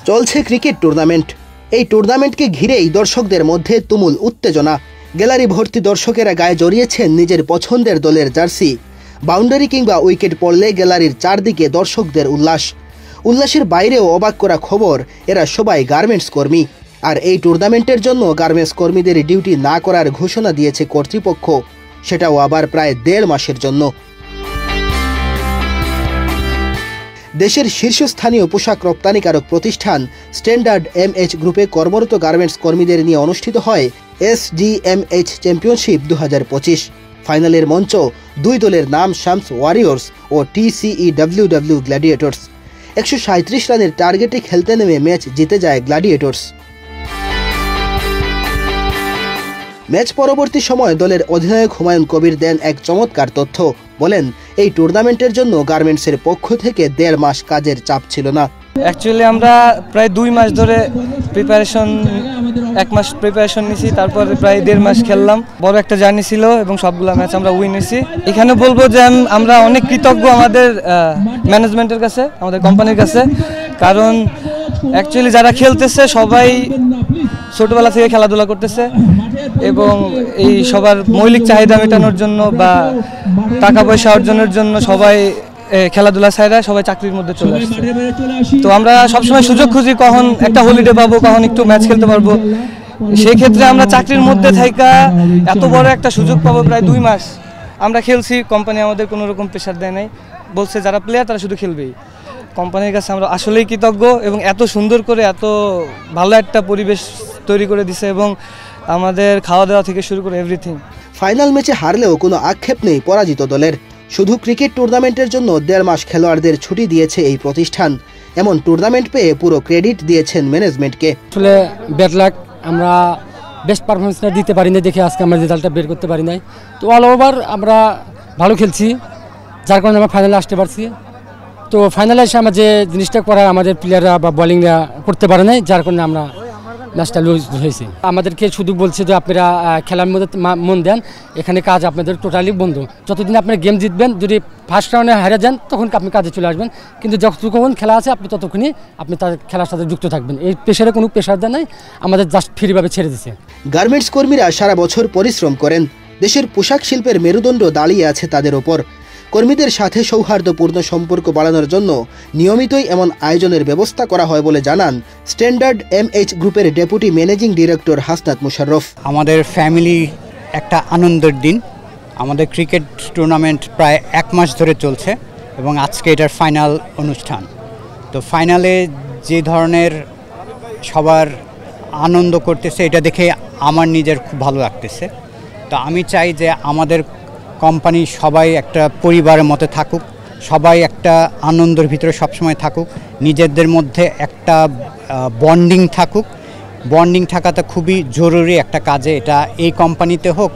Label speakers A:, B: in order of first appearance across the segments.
A: চলছে cricket tournament. এই টুর্নামেন্টকে ঘিরেই দর্শকদের মধ্যে তুমুল উত্তেজনা। গ্যালারি ভর্তি দর্শকেরা গায়ে জড়িয়েছেন নিজের পছন্দের দলের জার্সি। বাউন্ডারি কিংবা উইকেট পড়লে গ্যালারির চারদিকে দর্শকদের উল্লাসের বাইরেও অবাক করা খবর, এরা সবাই গার্মেন্টস কর্মী। আর এই টুর্নামেন্টের জন্য গার্মেন্টস কর্মীদের ডিউটি না করার ঘোষণা দিয়েছে কর্তৃপক্ষ, সেটাও আবার প্রায় 1.5 মাসের জন্য। দেশের শীর্ষস্থানীয় পোশাক রপ্তানিকারক প্রতিষ্ঠান স্ট্যান্ডার্ড এমএইচ গ্রুপে কর্মরত গার্মেন্টস কর্মীদের নিয়ে অনুষ্ঠিত হয় এসডিএমএইচ চ্যাম্পিয়নশিপ 2025। ফাইনালের মঞ্চ দুই দলের নাম শামস ওয়ারিয়র্স ও TCEWW গ্ল্যাডিয়েটর্স। 137 রানের টার্গেটে খেলতে নেমে ম্যাচ জিতে যায় গ্ল্যাডিয়েটর্স। ম্যাচ পরবর্তী সময় দলের অধিনায়ক হুমায়ুন কবির দেন এক চমৎকার তথ্য। বলেন, এই টুর্নামেন্টের জন্য গার্মেন্টসের পক্ষ থেকে 1.5 মাস কাজের চাপ ছিল না।
B: অ্যাকচুয়ালি আমরা প্রায় 2 মাস ধরে প্রিপারেশন, 1 মাস প্রিপারেশন নিয়েছি, তারপরে প্রায় 1.5 মাস খেললাম। বড় একটা জার্নি ছিল এবং সবগুলো ম্যাচ আমরা উইন হয়েছি। এখানে বলবো যে আমরা অনেক কৃতজ্ঞ আমাদের ম্যানেজমেন্টের কাছে, আমাদের কোম্পানির কাছে, কারণ অ্যাকচুয়ালি যারা খেলতেছে সবাই ছোটবেলা থেকে খেলাধুলা করতেছে এবং এই সবার মৌলিক চাহিদা মেটানোর জন্য বা টাকা পয়সা অর্জনের জন্য সবাই খেলাধুলা ছাড়া সবাই চাকরির মধ্যে চলে আসছে। তো আমরা সবসময় সুযোগ খুঁজি কখন একটা হলিডে পাবো, কখন একটু ম্যাচ খেলতে পারবো। সেই ক্ষেত্রে আমরা চাকরির মধ্যে থাকা এত বড় একটা সুযোগ পাবো, প্রায় 2 মাস আমরা খেলছি। কোম্পানি আমাদের কোনো রকম প্রেশার দেয় নাই, বলছে যারা প্লেয়ার তারা শুধু খেলবেই। কোম্পানির কাছে আমরা আসলেই কৃতজ্ঞ এবং এত সুন্দর করে এত ভালো একটা পরিবেশ তৈরি করে দিছে এবং আমাদের খাওয়া দাওয়া থেকে শুরু করে এভরিথিং।
A: ফাইনাল ম্যাচে হারলেও কোনো আক্ষেপ নেই পরাজিত দলের। শুধু ক্রিকেট টুর্নামেন্টের জন্য 1.5 মাস খেলোয়াড়দের ছুটি দিয়েছে এই প্রতিষ্ঠান। এমন টুর্নামেন্ট পেয়ে পুরো ক্রেডিট দিয়েছেন ম্যানেজমেন্টকে।
C: আসলে ব্যাড লাক, আমরা বেস্ট পারফরমেন্সটা দিতে পারি না দেখে আজকে আমরা রেজাল্টটা বের করতে পারি নাই। তো অল ওভার আমরা ভালো খেলছি, যার কারণে আমরা ফাইনালে আসতে পারছি। তো ফাইনালে এসে আমরা যে জিনিসটা করা আমাদের প্লেয়াররা বা বোলিংরা করতে পারে নাই, যার কারণে আমরা ম্যাচটা লুজ হয়েছে। আমাদেরকে শুধু বলছে যে আপনারা খেলার মধ্যে মন দেন, এখানে কাজ আপনাদের টোটালি বন্ধ। যতদিন আপনার গেম জিতবেন, যদি ফার্স্ট রাউন্ডে হারে যান তখন আপনি কাজে চলে আসবেন, কিন্তু যতক্ষণ খেলা আছে আপনি ততক্ষণই আপনি তার খেলার সাথে যুক্ত থাকবেন। এই প্রেশারে কোনো প্রেশার দেয় নাই, আমাদের জাস্ট ফ্রিভাবে ছেড়ে দিচ্ছে।
A: গার্মেন্টস কর্মীরা সারা বছর পরিশ্রম করেন। দেশের পোশাক শিল্পের মেরুদণ্ড দাঁড়িয়ে আছে তাদের ওপর। কর্মীদের সাথে সৌহার্দ্যপূর্ণ সম্পর্ক বাড়ানোর জন্য নিয়মিতই এমন আয়োজনের ব্যবস্থা করা হয় বলে জানান স্ট্যান্ডার্ড এমএইচ গ্রুপের deputy managing director Hasnat Musharraf.
D: আমাদের ফ্যামিলি একটা আনন্দের দিন। আমাদের ক্রিকেট টুর্নামেন্ট প্রায় 1 মাস ধরে চলছে এবং আজকে এটার ফাইনাল অনুষ্ঠান। তো ফাইনালে যে ধরনের সবার আনন্দ করতেছে, এটা দেখে আমার নিজের খুব ভালো লাগতেছে। তো আমি চাই যে আমাদের কোম্পানি সবাই একটা পরিবারের মতো থাকুক, সবাই একটা আনন্দের ভিতরে সবসময় থাকুক, নিজেদের মধ্যে একটা বন্ডিং থাকুক। বন্ডিং থাকাটা খুবই জরুরি একটা কাজে, এটা এই কোম্পানিতে হোক,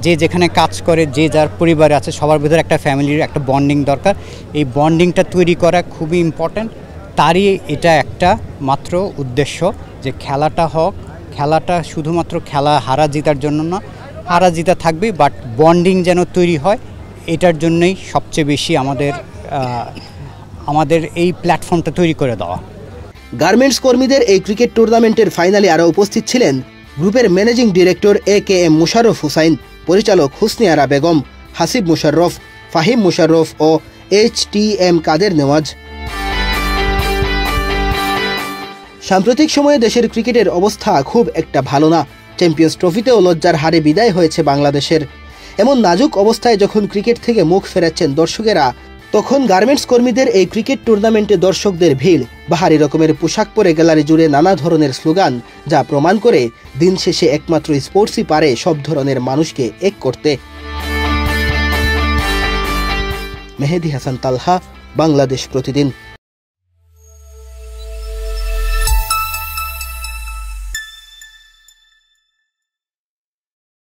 D: যে যেখানে কাজ করে, যে যার পরিবারে আছে, সবার ভিতরে একটা ফ্যামিলির একটা বন্ডিং দরকার। এই বন্ডিংটা তৈরি করা খুবই ইম্পর্ট্যান্ট। তারই এটা একটা মাত্র উদ্দেশ্য যে খেলাটা হোক, খেলাটা শুধুমাত্র খেলা হারা জিতার জন্য না, হারা জিতা থাকবে, বাট বন্ডিং যেন তৈরি হয়, এটার জন্যই সবচেয়ে বেশি আমাদের এই প্ল্যাটফর্মটা তৈরি করে দেওয়া।
A: গার্মেন্টস কর্মীদের এই ক্রিকেট টুর্নামেন্টের ফাইনালে আরও উপস্থিত ছিলেন গ্রুপের managing director AKM Musharraf Hussain, পরিচালক হুসনি আরা বেগম, হাসিব মুশাররফ, ফাহিম মুশাররফ ও HTM কাদের নেওয়াজ। সাম্প্রতিক সময়ে দেশের ক্রিকেটের অবস্থা খুব একটা ভালো না। চ্যাম্পিয়ন্স ট্রফিতেও লজ্জার হারে বিদায় হয়েছে বাংলাদেশের। এমন নাজুক অবস্থায় যখন ক্রিকেট থেকে মুখ ফেরাচ্ছেন দর্শকেরা, তখন গার্মেন্টস কর্মীদের এই ক্রিকেট টুর্নামেন্টে দর্শকদের ভিড়, বাহারি রকমের পোশাক পরে গ্যালারি জুড়ে নানা ধরনের স্লোগান, যা প্রমাণ করে দিন শেষে একমাত্র স্পোর্টসই পারে সব ধরনের মানুষকে এক করতে। মেহেদী হাসান তালহা, বাংলাদেশ প্রতিদিন।